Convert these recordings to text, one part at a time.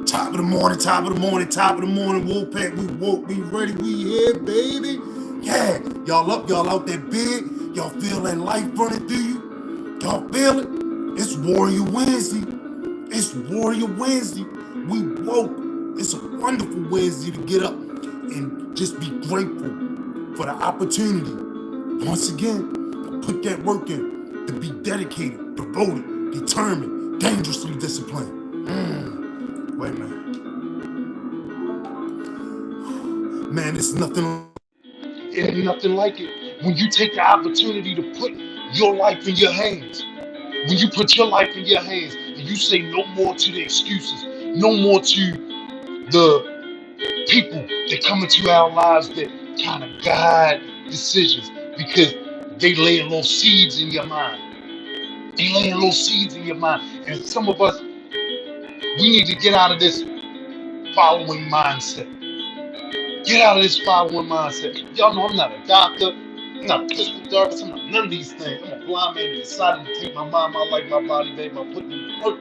Top of the morning, top of the morning, top of the morning. Wolfpack, we woke, we ready, we here, baby. Yeah, y'all up, y'all out there big. Y'all feel that life running through you. Y'all feel it? It's Warrior Wednesday. It's Warrior Wednesday. We woke. It's a wonderful Wednesday to get up and just be grateful for the opportunity. Once again, put that work in to be dedicated, devoted, determined, dangerously disciplined. Wait a minute. Man, it ain't nothing like it when you take the opportunity to put your life in your hands. When you put your life in your hands and you say no more to the excuses, no more to the people that come into our lives that kind of guide decisions because they lay little seeds in your mind. They lay little seeds in your mind. And some of us, we need to get out of this following mindset. Get out of this 5-1 mindset. Y'all know I'm not a doctor. I'm not a physical therapist. I'm not none of these things. I'm a blind man that decided to take my mind, my life, my body, baby, my putting in the work.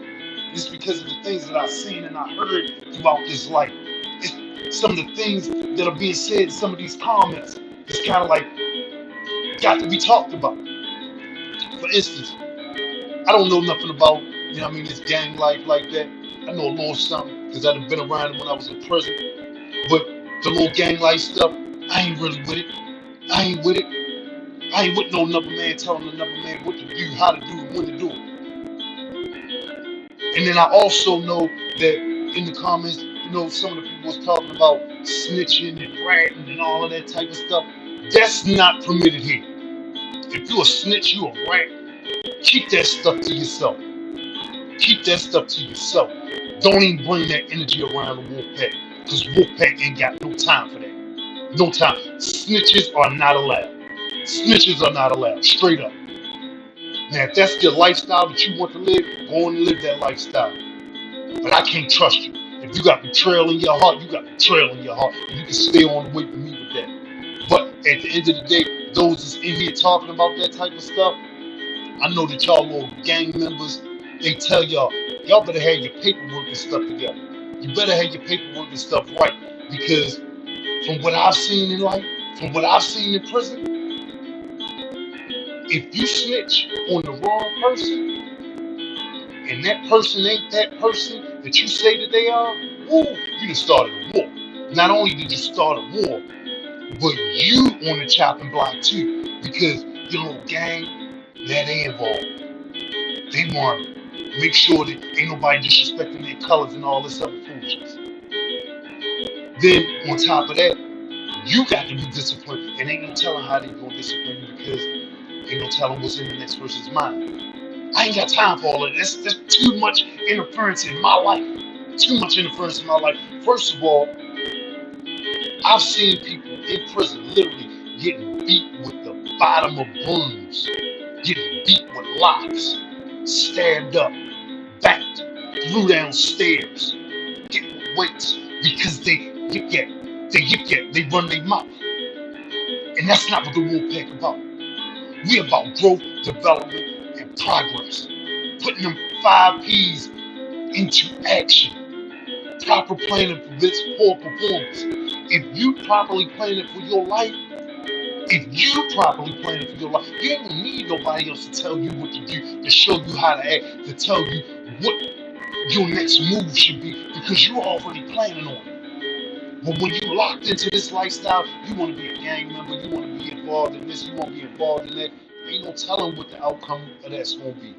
It's because of the things that I've seen and I heard throughout this life. It's some of the things that are being said in some of these comments. It's kind of like got to be talked about. For instance, I don't know nothing about, this gang life like that. I know a little something because I've been around it when I was in prison. But the little gang life stuff, I ain't really with it. I ain't with it. I ain't with no another man telling another man what to do, how to do it, when to do it. And then I also know that in the comments, some of the people was talking about snitching and ratting and all of that type of stuff. That's not permitted here. If you a snitch, you a rat, keep that stuff to yourself. Keep that stuff to yourself. Don't even bring that energy around the Wolfpack, because Wolfpack ain't got no time for that. No time. Snitches are not allowed. Snitches are not allowed. Straight up. Now, if that's your lifestyle that you want to live, go and live that lifestyle. But I can't trust you. If you got betrayal in your heart, you got betrayal in your heart. And you can stay on the way with me with that. But at the end of the day, those that's in here talking about that type of stuff, I know that y'all little gang members, they tell y'all better have your paperwork and stuff together. You better have your paperwork and stuff right. Because from what I've seen in life, from what I've seen in prison, if you snitch on the wrong person, and that person ain't that person that you say that they are, woo, you just started a war. Not only did you start a war, but you on the chopping block too, because your little gang, that they involved. They want to make sure that ain't nobody disrespecting their colors and all this other foolishness. Then on top of that, you got to be disciplined, and ain't no telling how they gonna discipline you because ain't no telling what's in the next person's mind. I ain't got time for all of this. That's too much interference in my life. Too much interference in my life. First of all, I've seen people in prison literally getting beat with the bottom of brooms, getting beat with locks, stabbed up, backed, threw downstairs, hit with weights because they run their mouth. And that's not what the Wolfpack about. We about growth, development, and progress. Putting them 5 P's into action. Proper planning prevents poor performance. If you properly planning for your life, you ain't gonna need nobody else to tell you what to do, to show you how to act, to tell you what your next move should be, because you're already planning on it. But when you locked into this lifestyle, you want to be a gang member, you want to be involved in this, you want to be involved in that. Ain't no telling what the outcome of that's going to be.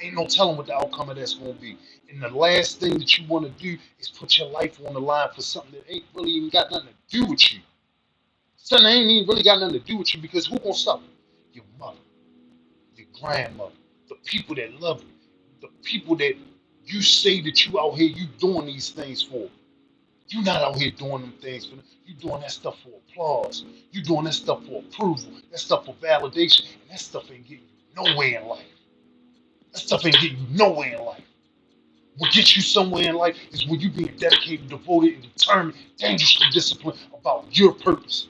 Ain't no telling what the outcome of that's going to be. And the last thing that you want to do is put your life on the line for something that ain't really even got nothing to do with you. Something that ain't even really got nothing to do with you, because who gonna suffer? Your mother, your grandmother, the people that love you, the people that you say that you out here, you doing these things for. You're not out here doing them things for them. You're doing that stuff for applause. You're doing that stuff for approval. That stuff for validation. And that stuff ain't getting you nowhere in life. That stuff ain't getting you nowhere in life. What gets you somewhere in life is when you being dedicated, devoted, and determined, dangerously disciplined about your purpose,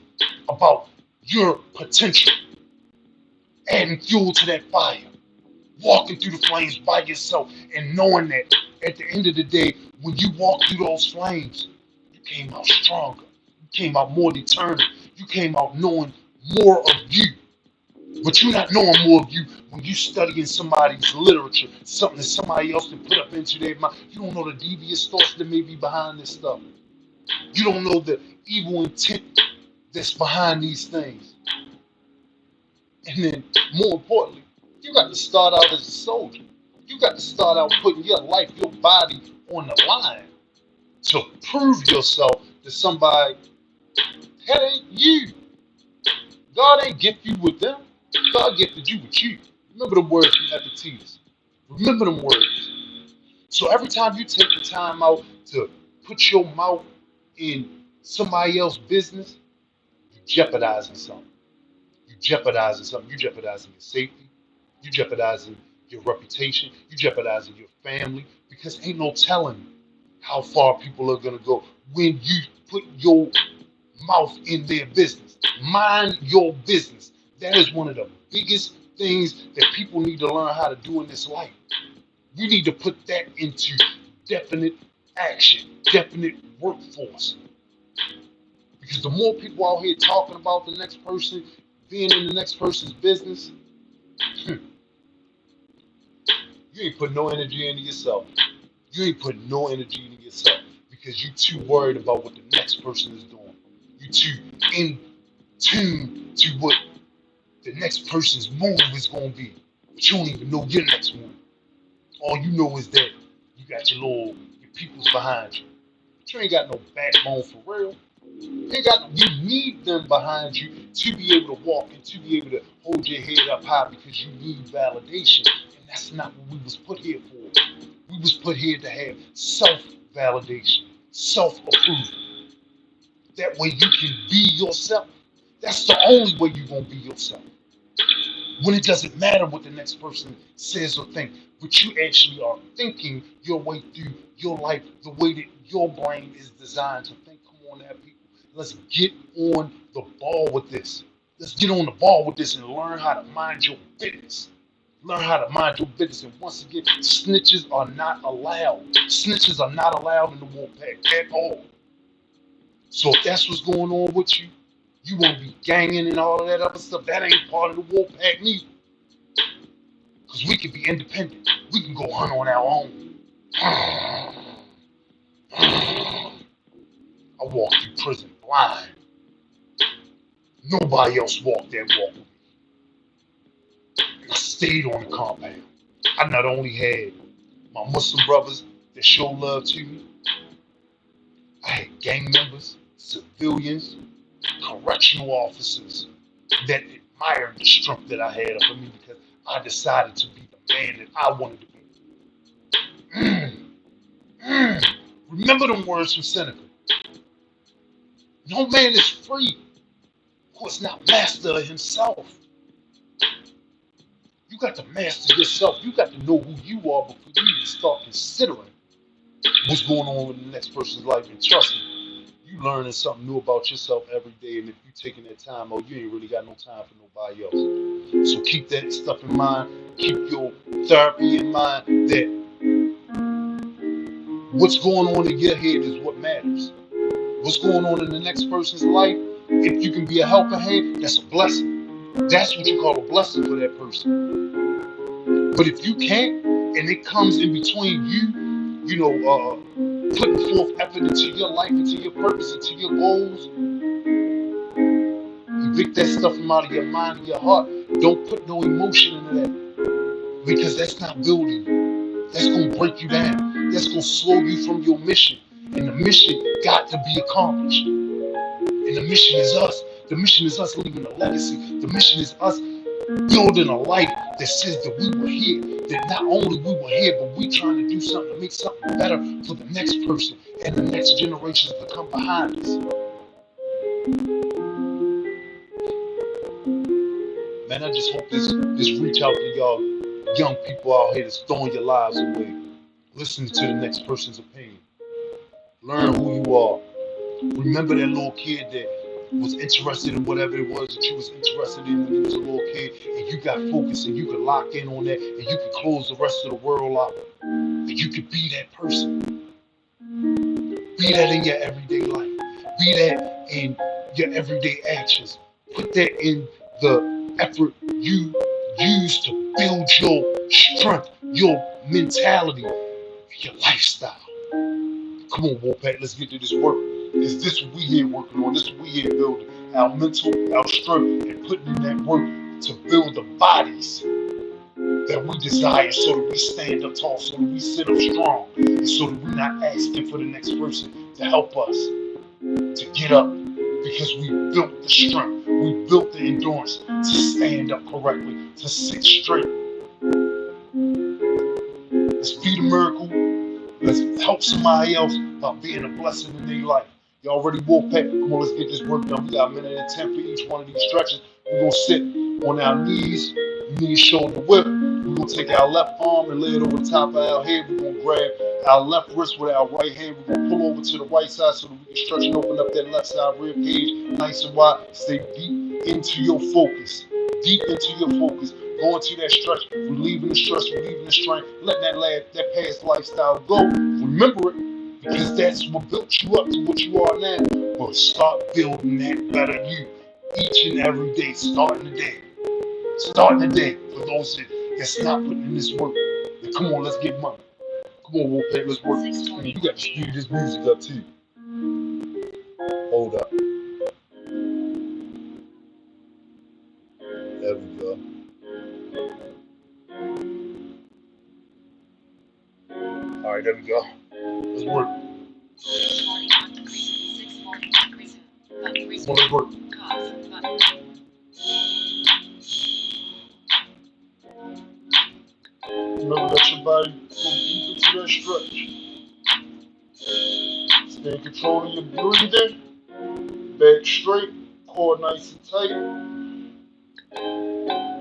about your potential, adding fuel to that fire. walking through the flames by yourself and knowing that at the end of the day, when you walk through those flames, you came out stronger. You came out more determined. You came out knowing more of you. But you're not knowing more of you when you studying somebody's literature, something that somebody else can put up into their mind. You don't know the devious thoughts that may be behind this stuff. You don't know the evil intent that's behind these things. And then, more importantly, you got to start out as a soldier. You got to start out putting your life, your body on the line to prove yourself to somebody. That ain't you. God ain't gifted you with them. God gifted you with you. Remember the words from Epictetus. Remember them words. So every time you take the time out to put your mouth in somebody else's business, you're jeopardizing something. You're jeopardizing something. You're jeopardizing your safety. You're jeopardizing your reputation. You're jeopardizing your family because ain't no telling how far people are going to go when you put your mouth in their business. Mind your business. That is one of the biggest things that people need to learn how to do in this life. You need to put that into definite action, definite workforce. Because the more people out here talking about the next person, being in the next person's business, you ain't putting no energy into yourself. You ain't putting no energy into yourself because you're too worried about what the next person is doing. You're too in tune to what the next person's move is going to be. But you don't even know your next move. All you know is that you got your peoples behind you. But you ain't got no backbone for real. You need them behind you to be able to walk and to be able to hold your head up high because you need validation. And that's not what we was put here for. We was put here to have self-validation, self-approval. That way you can be yourself. That's the only way you're going to be yourself. When it doesn't matter what the next person says or thinks, but you actually are thinking your way through your life the way that your brain is designed to think. Come on now, people. Let's get on the ball with this. Let's get on the ball with this and learn how to mind your business. Learn how to mind your business. And once again, snitches are not allowed. Snitches are not allowed in the Wolfpack at all. So if that's what's going on with you, you want to be ganging and all of that other stuff, that ain't part of the Wolfpack neither. Because we can be independent. We can go hunt on our own. I walked through prison blind. Nobody else walked that walk with me. And I stayed on the compound. I not only had my Muslim brothers that showed love to me, I had gang members, civilians, correctional officers that admired the strength that I had up in me because I decided to be the man that I wanted to be. Remember them words from Seneca. No man is free who is not master of himself. You got to master yourself. You got to know who you are before you even start considering what's going on in the next person's life. And trust me, you learning something new about yourself every day. And if you're taking that time, you ain't really got no time for nobody else. So keep that stuff in mind. Keep your therapy in mind that what's going on in your head is what matters. What's going on in the next person's life, if you can be a helping hand, that's a blessing. That's what you call a blessing for that person. But if you can't, and it comes in between you putting forth effort into your life, into your purpose, into your goals, evict that stuff from out of your mind and your heart. Don't put no emotion into that because that's not building you. That's going to break you down. That's going to slow you from your mission. And the mission got to be accomplished. And the mission is us. The mission is us leaving a legacy. The mission is us building a life that says that we were here. That not only we were here, but we trying to do something to make something better for the next person and the next generations to come behind us. Man, I just hope this reach out to y'all young people out here that's throwing your lives away. Listen to the next person's opinion. Learn who you are. Remember that little kid that was interested in whatever it was that you was interested in when you was a little kid, and you got focused and you could lock in on that, and you could close the rest of the world out, and you could be that person. Be that in your everyday life. Be that in your everyday actions. Put that in the effort you use to build your strength, your mentality, your lifestyle. Come on, Wolfpack, let's get to this work. Is this what we here working on? This is what we here building. Our mental, our strength, and putting in that work to build the bodies that we desire so that we stand up tall, so that we sit up strong, and so that we're not asking for the next person to help us to get up because we built the strength, we built the endurance to stand up correctly, to sit straight. Let's be the miracle. Let's help somebody else by being a blessing in their life. Y'all ready, Wolfpack? Come on, let's get this work done. We got a minute and 10 for each one of these stretches. We're going to sit on our knees, shoulder width. We're going to take our left arm and lay it over the top of our head. We're going to grab our left wrist with our right hand. We're going to pull over to the right side so that we can stretch and open up that left side rib cage nice and wide. Stay deep into your focus. Deep into your focus. Go into that stretch, relieving the stress, relieving the strain. Let that past lifestyle go. Remember it, because that's what built you up to what you are now. But start building that better you each and every day, starting the day. Starting the day for those that's not putting in this work. And come on, let's get money. Come on, Wolfpack, let's work. You got to speed this music up too. Hold up. There we go. All right, there we go. Let's work. Come on, let's work. Remember, let your body go deep into that stretch. Stay in control of your breathing. Back straight, core nice and tight.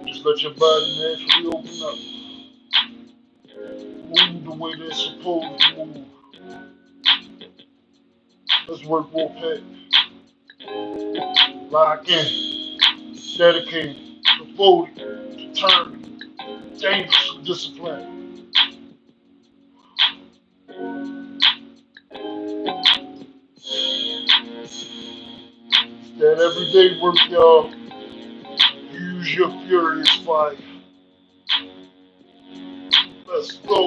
Just let your body naturally open up. Move the way they're supposed to move. Let's work, Wolfpack. Lock in. Dedicated. Devoted. Determined. Dangerous with discipline. That everyday work, y'all. Use your furious fire. Let's go.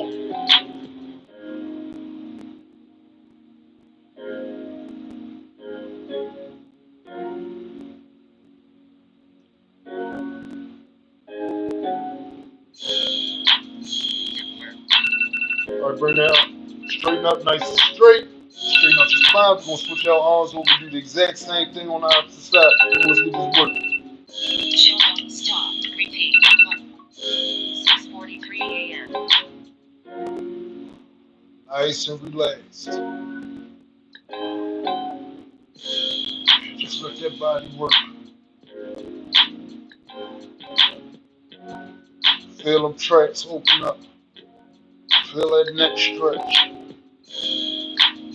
Alright, bring that up. Straighten up nice and straight. Straighten out your spine. We're going to switch our arms over and do the exact same thing on the opposite side. Let's get this work. Showdown stopped. Repeat. 6:43 a.m. Nice and relaxed. Just let that body work. Feel them tracks open up. Feel that neck stretch.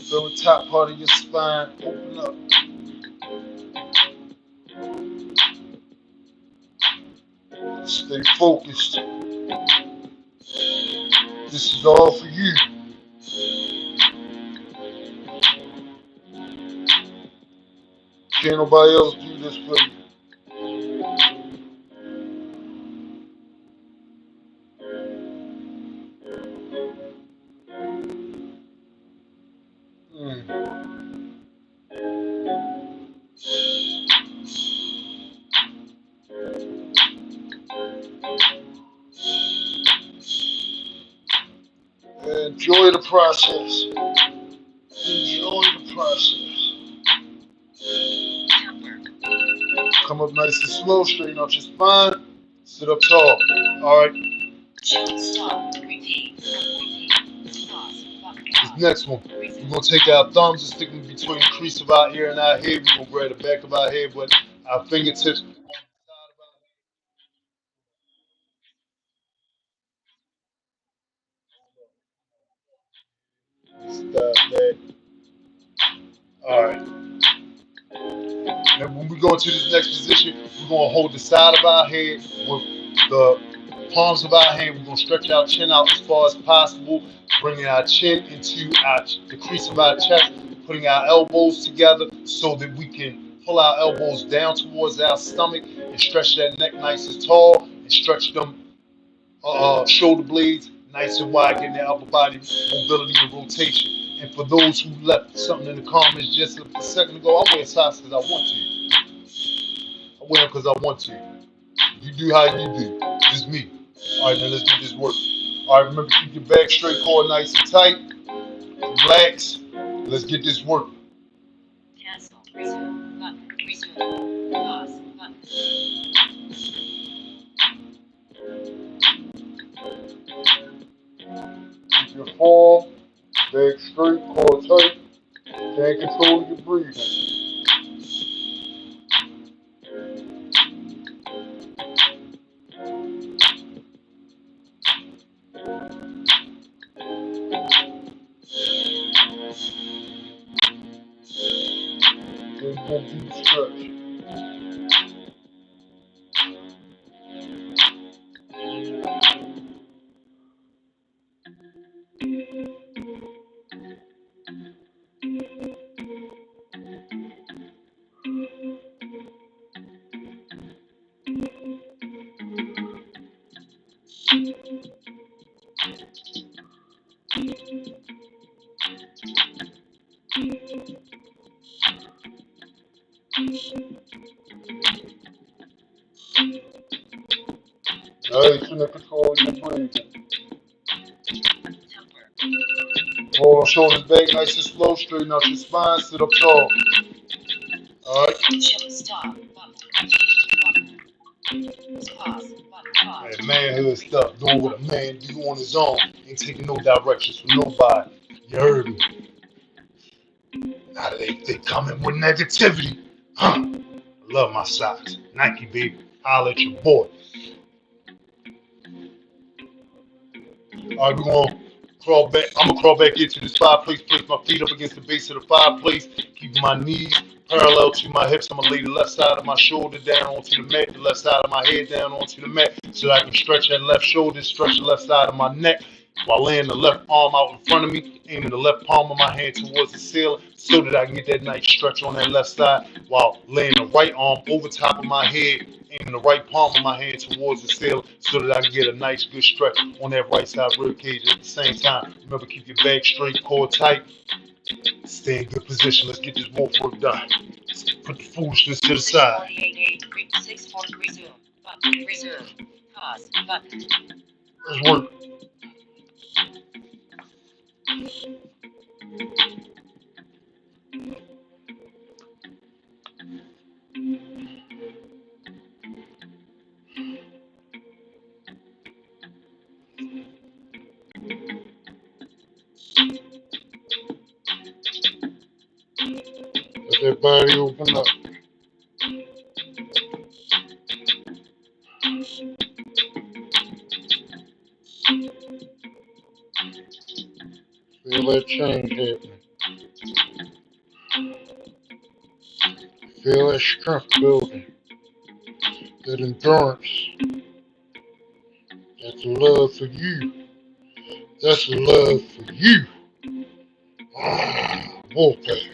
Feel the top part of your spine open up. Stay focused. This is all for you. Can't nobody else do this for you. Enjoy the process. Enjoy the process. Come up nice and slow, straighten out your spine, sit up tall. Alright. Stop. Repeat. This next one, we're going to take our thumbs and stick them between the crease of our ear and our head. We're going to grab the back of our head with our fingertips. Stop that. Alright. And when we go into this next position, we're going to hold the side of our head with the palms of our hand. We're going to stretch our chin out as far as possible, bringing our chin into the crease of our chest, putting our elbows together so that we can pull our elbows down towards our stomach and stretch that neck nice and tall and stretch them shoulder blades nice and wide, getting that upper body mobility and rotation. And for those who left something in the comments just a second ago, I wear socks because I want to. I wear them because I want to. You do how you do. Just me. All right, now let's get this work. All right, remember, keep your back straight, core nice and tight. Relax. Let's get this work. Cancel. Resume. Button. Resume. Pause. Button. Keep your form, back straight, core tight. Can't control your breathing. Then go deep stretch. Nice and control your breathing. Roll the shoulders back nice and slow, straighten out your spine, sit up tall. Alright? Show stop. Button. Pause. Button. Pause. That manhood stuff, doing what a man do on his own. Ain't taking no directions from nobody. You heard me. Now they coming with negativity. Huh? I love my socks. Nike, baby. Holla at your boy. Alright, we're gonna crawl back. I'm gonna crawl back into this fireplace, place my feet up against the base of the fireplace, keeping my knees parallel to my hips. I'm gonna lay the left side of my shoulder down onto the mat, the left side of my head down onto the mat, so that I can stretch that left shoulder, stretch the left side of my neck, while laying the left arm out in front of me, aiming the left palm of my hand towards the ceiling, so that I can get that nice stretch on that left side, while laying the right arm over top of my head, aiming the right palm of my hand towards the ceiling, so that I can get a nice good stretch on that right side rib cage at the same time. Remember, keep your back straight, core tight, stay in good position. Let's get this wolf work done. Put the foolishness to the side. 640 resume. Button. Resume. Pause. Button. Let's work. Let that body open up. Feel that change happening. Feel that strength building. That endurance. That's the love for you. That's the love for you. Wolfpack.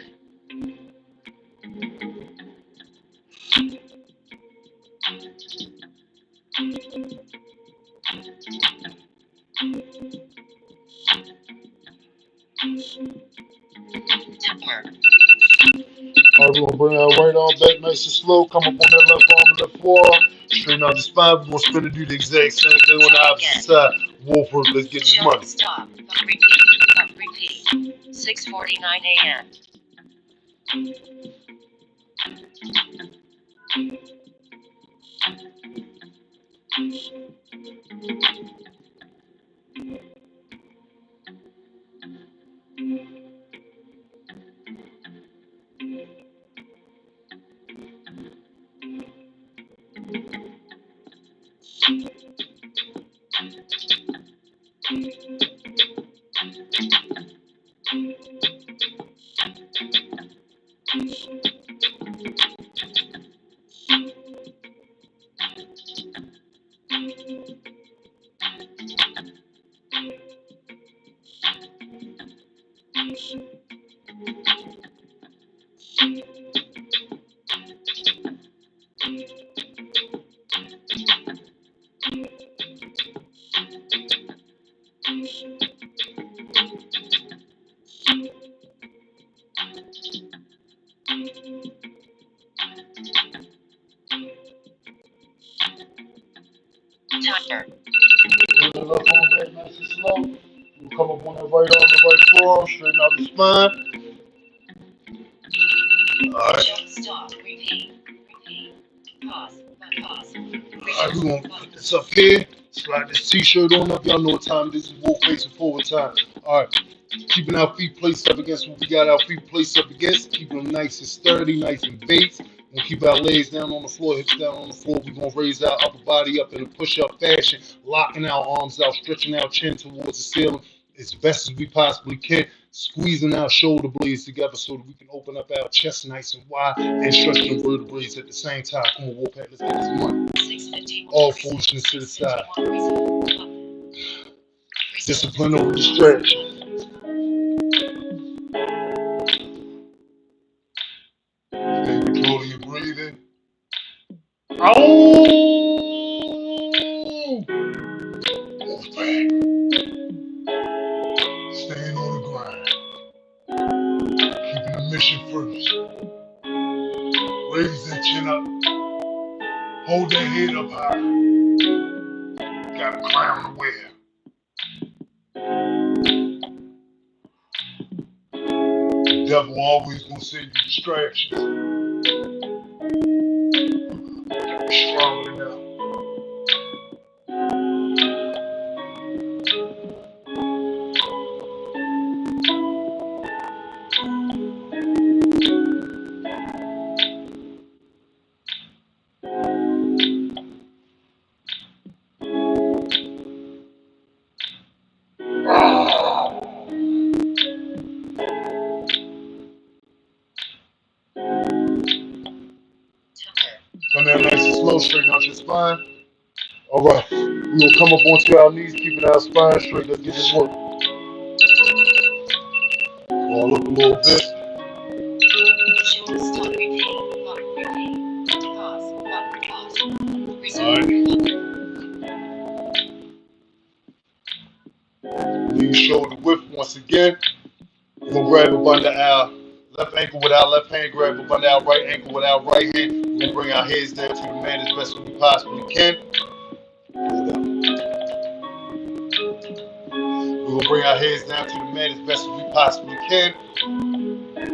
Alright, we're gonna bring our right arm back nice and slow. Come up on that left arm and left forearm. Straighten out the spine. We're gonna spin and do the exact same thing on the opposite side. Wolf work. Let's get this money. Stop. Repeat. 6:49 a.m. Timer. Bring the left arm back nice and slow. We'll come up on that right arm, the right forearm, straighten out the spine. Alright. Stop. Repeat. Repeat. Pause. Pause. Alright, we're gonna put this up here. Slide this t-shirt on up. Y'all know what time this is. Wolf facing forward time. Alright. Keeping our feet placed up against what we got our feet placed up against. Keeping them nice and sturdy, nice and base. We'll keep our legs down on the floor, hips down on the floor. We're going to raise our upper body up in a push-up fashion, locking our arms out, stretching our chin towards the ceiling as best as we possibly can, squeezing our shoulder blades together so that we can open up our chest nice and wide and stretch the vertebrae at the same time. Come on, Wolfpack, let's get this money. All foolishness to the side. Discipline over distraction. Stay control of your breathing. Oh! Wolfpack. Staying on the grind. Keeping the mission first. Raise that chin up. Hold that head up high. Got a crown to wear. The devil always gonna send you distractions. Gotta be stronger than that. Come down nice and slow, straighten out your spine. Alright, we're gonna come up onto our knees, keeping our spine straight. Let's get this work. Roll up a little bit. Stop. Repeat. Repeat. Pause. Pause. Alright. Knee shoulder width once again. We're gonna grab up under our left ankle with our left hand, grab up under our right ankle with our right hand. We're gonna bring our heads down to the mat as best as we possibly can. Hold up. We're gonna bring our heads down to the mat as best as we possibly can.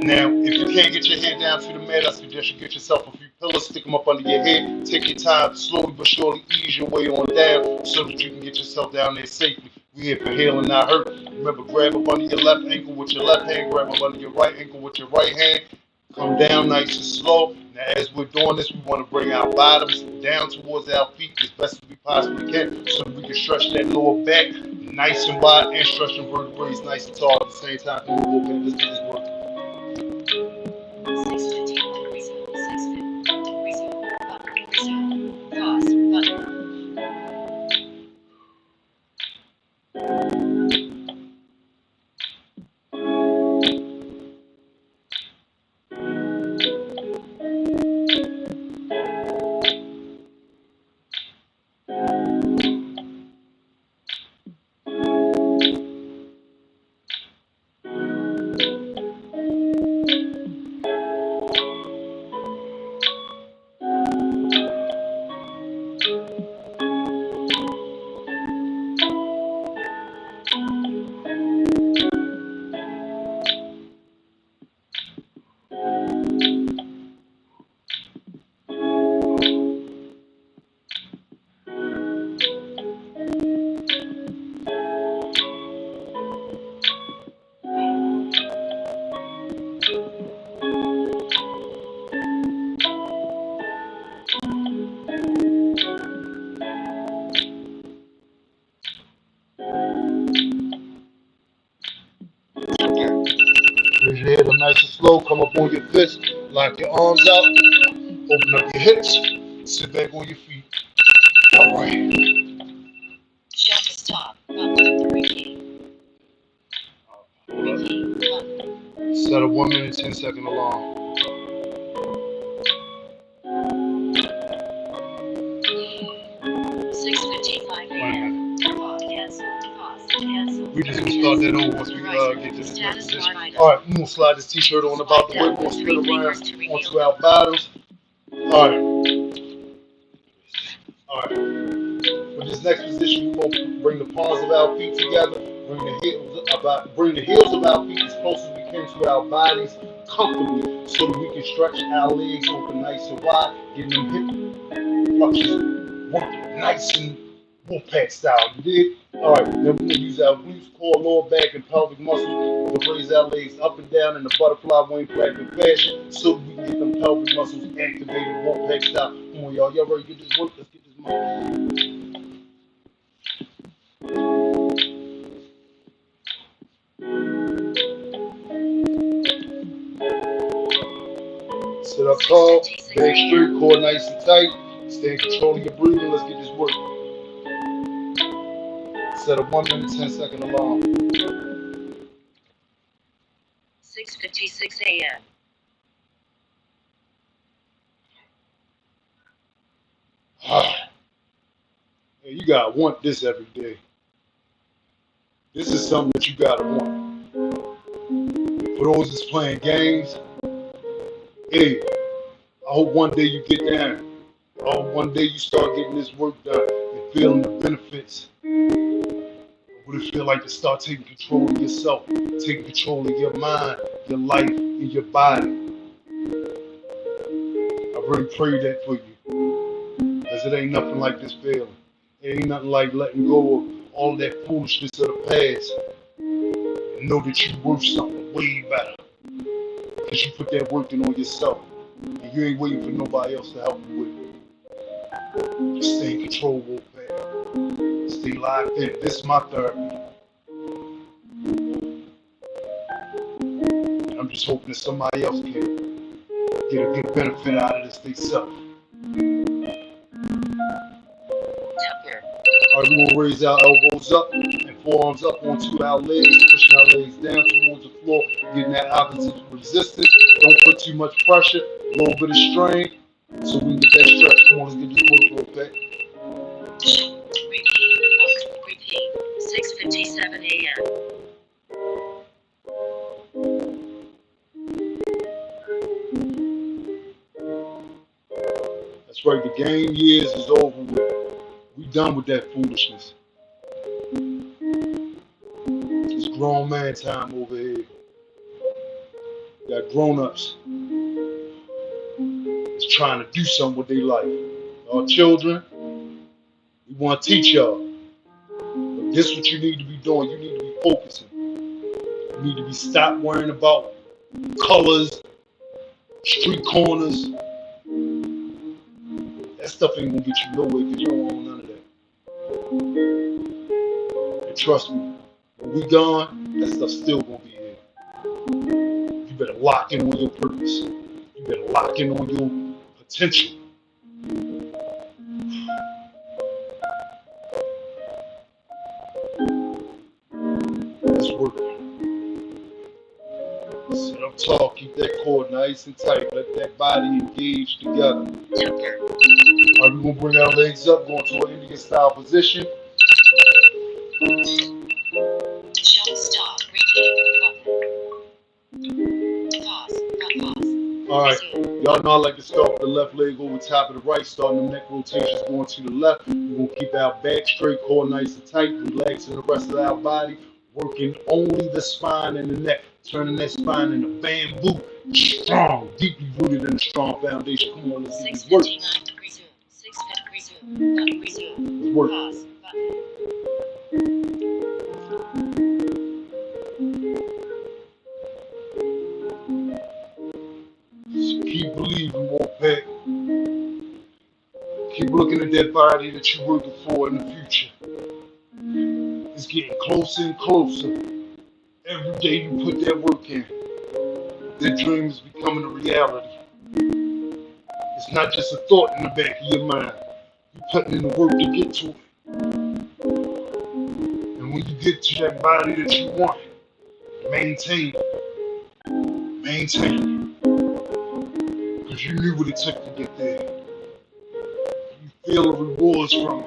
Now, if you can't get your head down to the mat, I suggest you get yourself a few pillows, stick them up under your head. Take your time, slowly but surely ease your way on down so that you can get yourself down there safely. We're here for healing, not hurt. Remember, grab up under your left ankle with your left hand, grab up under your right ankle with your right hand. Come down nice and slow. Now, as we're doing this, we want to bring our bottoms down towards our feet as best as we possibly can so we can stretch that lower back nice and wide and stretch the vertebrae nice and tall at the same time. Come on, okay, let's get this work. 6:15. Resume. 6:15. Resume. Resume. Pause. Button. Raise your head up nice and slow. Come up on your fists. Lock your arms out. Open up your hips. Sit back on your feet. All right. Shut. Stop. Button. Repeat. Hold up. Repeat. Button. Set a 1 minute, 10 second alarm. just gonna start that over once we get to this next position. Alright, we're gonna slide this t-shirt on about the way, we're gonna spin around onto our bottoms. Alright. Alright. For this next position, we're gonna bring the palms of our feet together, bring the heels of our feet as close as we can to our bodies comfortably so that we can stretch our legs open nice and wide, getting them hip fluxes working nice and Wolfpack style. You did? Alright, then we're going to use our glutes, core, lower back, and pelvic muscles to raise our legs up and down in the butterfly wing flapping fashion so we can get them pelvic muscles activated, Wolfpack style. Come on, y'all. Y'all ready to get this work? Let's get this money. Sit up tall, back straight, core nice and tight. Stay in control of your breathing. Let's get this work. Set a 1 minute, 10-second alarm. 6:56 a.m. Hey, you gotta want this every day. This is something that you gotta want. For those that's playing games, hey, I hope one day you get down. I hope one day you start getting this work done and feeling the benefits. What it feel like to start taking control of yourself, taking control of your mind, your life, and your body. I really pray that for you. Because it ain't nothing like this feeling. It ain't nothing like letting go of all that foolishness of the past. And know that you're worth something way better. Because you put that work in on yourself. And you ain't waiting for nobody else to help you with it. Just stay in control, Wolfpack. Stay locked in. This is my therapy. And I'm just hoping that somebody else can get a good benefit out of this themselves. Alright, we're gonna raise our elbows up and forearms up onto our legs, pushing our legs down towards the floor, getting that opposite resistance. Don't put too much pressure, a little bit of strain, so we can get that stretch. Come on, let's get this work real quick. Repeat. 6:57 a.m. That's right, the game years is over with. We done with that foolishness. It's grown man time over here. We got grown-ups that's trying to do something with their life. Our children, we want to teach y'all. But this is what you need to be doing. You need to be focusing. You need to be stop worrying about colors, street corners. That stuff ain't gonna get you nowhere because you don't want none of that. And trust me, when we gone, that stuff's still gonna be here. You better lock in on your purpose. You better lock in on your potential. Let's work. Sit up tall, keep that core nice and tight. Let that body engage together. Alright, we're gonna bring our legs up, going to an Indian style position. Stop. Repeat. Pause. Pause. Alright, y'all know I like to start with the left leg over top of the right, starting the neck rotations going to the left. We're gonna keep our back straight, core nice and tight, relaxing the rest of our body, working only the spine and the neck, turning that spine into bamboo, strong, deeply rooted in a strong foundation. Come on, let's get this work. 6:59. Resume. 6:50. Resume. Resume. Let's work. Pause. Keep believing, Wolfpack. Keep looking at that body that you're working for in the future. It's getting closer and closer. Every day you put that work in, that dream is becoming a reality. It's not just a thought in the back of your mind. You're putting in the work to get to it. And when you get to that body that you want, maintain it. Maintain it. Because you knew what it took to get there. You feel the rewards from it.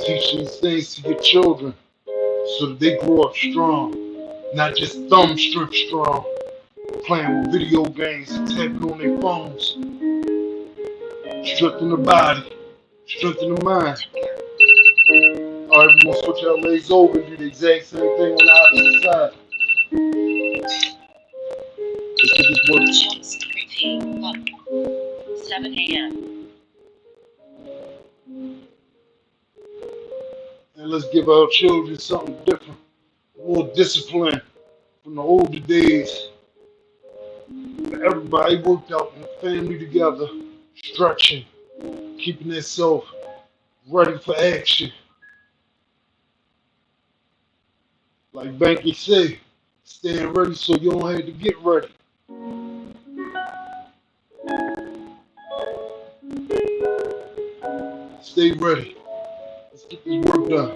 Teach these things to your children so that they grow up strong, not just thumb strip strong, playing with video games and tapping on their phones. Strengthen the body, strengthen the mind. Alright, we're gonna switch our legs over and do the exact same thing on the opposite side. Let's get this work. Just repeat. 7 a.m. And let's give our children something different, more discipline from the older days. Everybody worked out in the family together, stretching, keeping themselves ready for action. Like Banky said, staying ready so you don't have to get ready. Stay ready. Let's get this work done.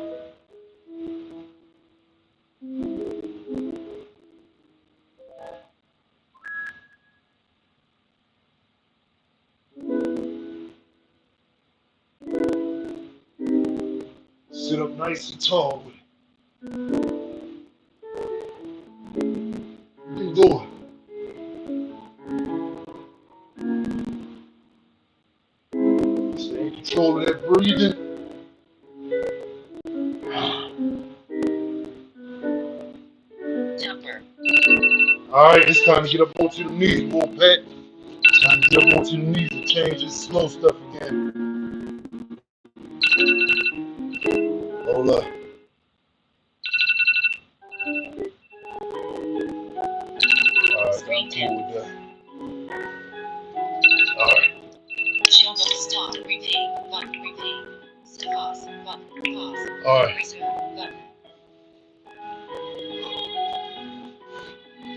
Sit up nice and tall with it. You can do it. Stay in control of that breathing. Temper. Alright, it's time to get up onto the knees, Wolfpack. Time to get up onto the knees and change this slow stuff again. Hold up. Alright, I'm cool with that. Alright. Show stop. Repeat. Button. Repeat. Pause. Button. Pause. Alright. Resume. Button.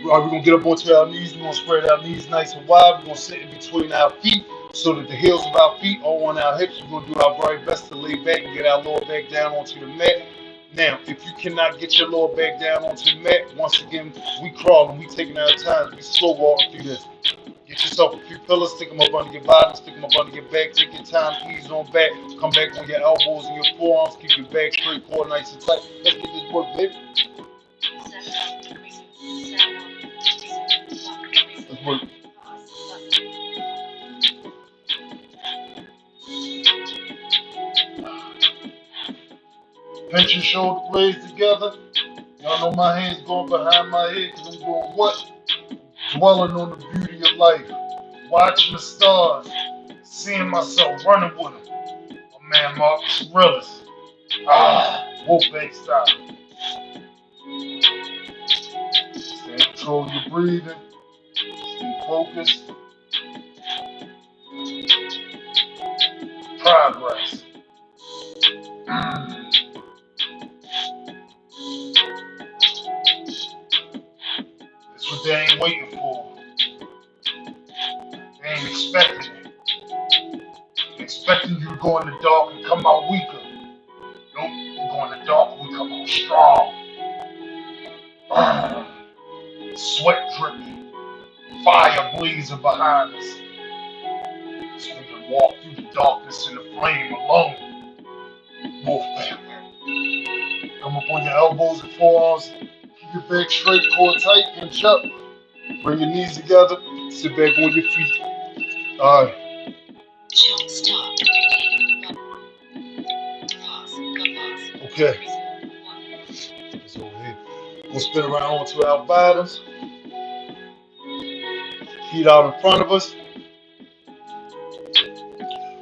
Alright, we're gonna get up onto our knees. We're gonna spread our knees nice and wide. We're gonna sit in between our feet so that the heels of our feet are on our hips. We're gonna do our very best to lay back and get our lower back down onto the mat. Now, if you cannot get your lower back down onto the mat, once again, we crawling, we taking our time, we slow walking through this. Get yourself a few pillows, stick them up under your bottom, stick them up under your back, take your time, ease on back, come back on your elbows and your forearms, keep your back straight, core nice and tight. Let's get this work, baby. 7 up. Resume. 7 up. Resume. Button. Resume. Let's work. Pause. Button. Pinch your shoulder blades together. Y'all know my hands going behind my head because I'm doing what? Dwelling on the beauty of life. Watching the stars. Seeing myself running with them. My man Marcus Aurelius. Wolfpack style. Stay in control of your breathing. Stay focused. Progress. That's what they ain't waiting for. They ain't expecting it. They're expecting you to go in the dark and come out weaker. Nope, you go in the dark, we come out strong. Sweat dripping. Fire blazing behind us. So we can walk through the darkness in the flame alone. Wolfpack. Come up on your elbows and forearms. Keep your back straight, core tight, inch up. Bring your knees together. Sit back on your feet. Alright. Show stop. Repeat. Button. Pause. Pause. Okay. Resume. Button. It's over here. We'll spin around onto our bottoms. Feet out in front of us.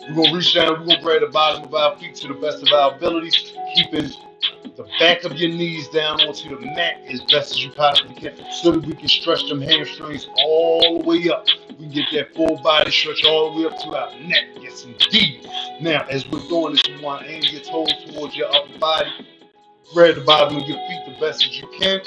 We're going to reach down. We're going to grab the bottom of our feet to the best of our abilities, keeping the back of your knees down onto the mat as best as you possibly can so that we can stretch them hamstrings all the way up. We can get that full body stretch all the way up to our neck. Yes, indeed. Now, as we're doing this, you want to aim your toes towards your upper body. Grab the bottom of your feet the best as you can.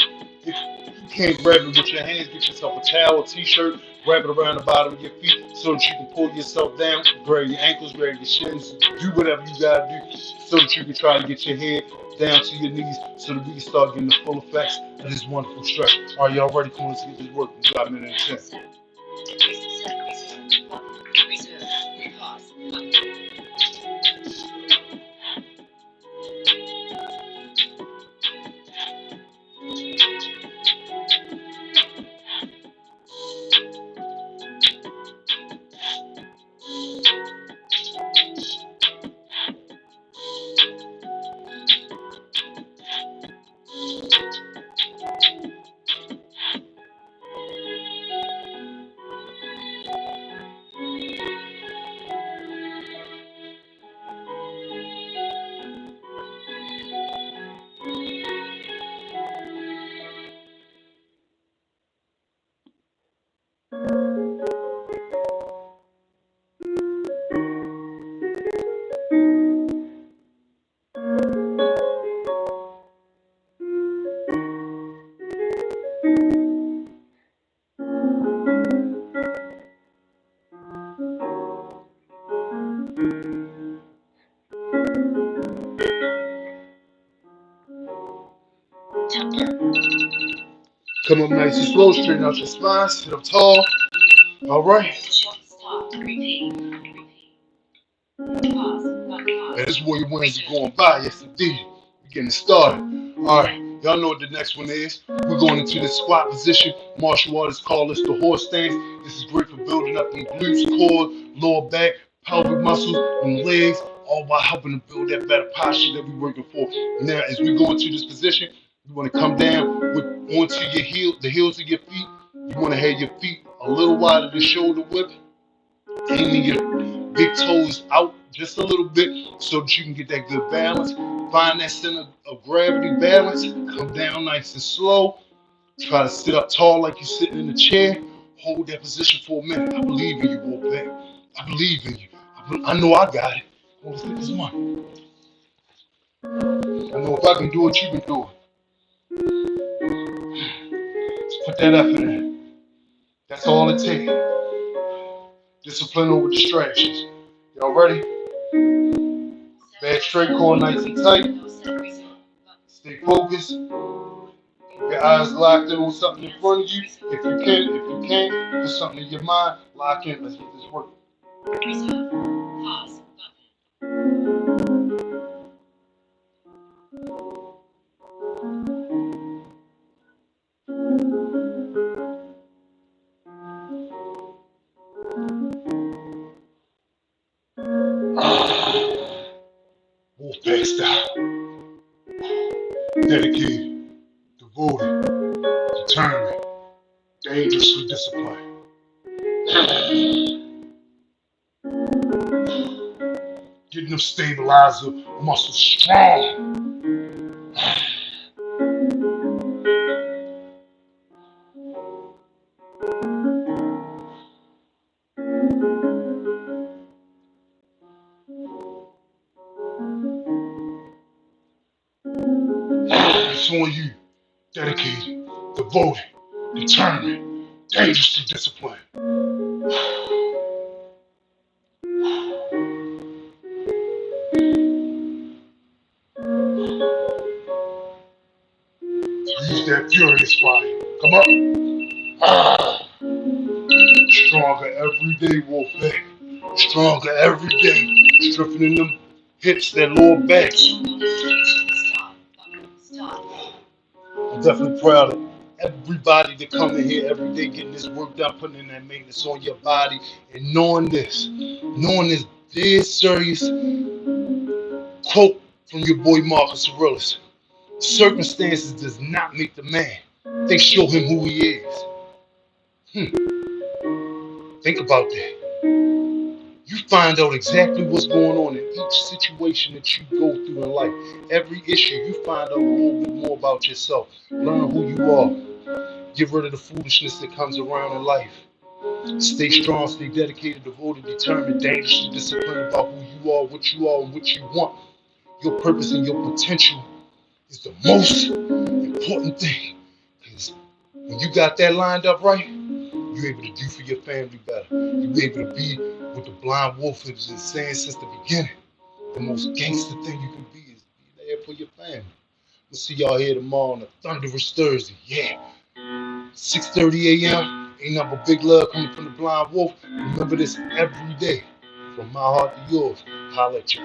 If you can't grab it with your hands, get yourself a towel, a t-shirt, wrap it around the bottom of your feet so that you can pull yourself down, grab your ankles, grab your shins, do whatever you gotta do so that you can try to get your head down to your knees so that we can start getting the full effects of this wonderful stretch. Are y'all ready? Come on, let's get this work. We got a minute and 10. Set. Resume. Button. Resume. Pause. Button. Come up nice and slow, straighten out your spine, sit up tall. All right. Shot start. Repeat. Pass. And this Warrior Wins is going by. Yes, indeed. We're getting started. All right. Y'all know what the next one is. We're going into this squat position. Martial artists call this the horse stance. This is great for building up them glutes, core, lower back, pelvic muscles, and legs, all while helping to build that better posture that we're working for. Now, as we go into this position, you want to come down onto your heel, the heels of your feet. You want to have your feet a little wider than shoulder width, aiming your big toes out just a little bit so that you can get that good balance. Find that center of gravity balance. Come down nice and slow. Try to sit up tall like you're sitting in a chair. Hold that position for a minute. I believe in you, Wolfpack. I believe in you. I know I got it. Let's get this one. I know if I can do it, you can do it. Let's put that effort in. That's all it takes. Discipline over distractions. Y'all ready? Back straight, core nice and tight. Stay focused. Keep your eyes locked in on something in front of you. If you can't, put something in your mind. Lock in. Let's get this work. Pause. Wolfpack style. Dedicated, devoted, determined, dangerously disciplined. Getting them stabilizer muscles strong. It's on you. Dedicated, devoted, determined, dangerously disciplined. Use that furious fire. Come up. Stronger every day, Wolfpack. Stronger every day. Strengthening them hips, that lower back. I'm definitely proud of everybody that come in here every day getting this work done, putting in that maintenance on your body, and knowing this dead serious quote from your boy Marcus Aurelius. Circumstances does not make the man. They show him who he is. Think about that. You find out exactly what's going on in each situation that you go through in life. Every issue, you find out a little bit more about yourself. Learn who you are. Get rid of the foolishness that comes around in life. Stay strong, stay dedicated, devoted, determined, dangerously disciplined about who you are, and what you want. Your purpose and your potential is the most important thing. Because when you got that lined up right, you're able to do for your family better. You're able to be what the Blind Wolf has been saying since the beginning. The most gangster thing you can be is be there for your family. We'll see y'all here tomorrow on a thunderous Thursday. Yeah. 6:30 a.m. Ain't nothing but big love coming from the Blind Wolf. Remember this every day. From my heart to yours. Holla at you.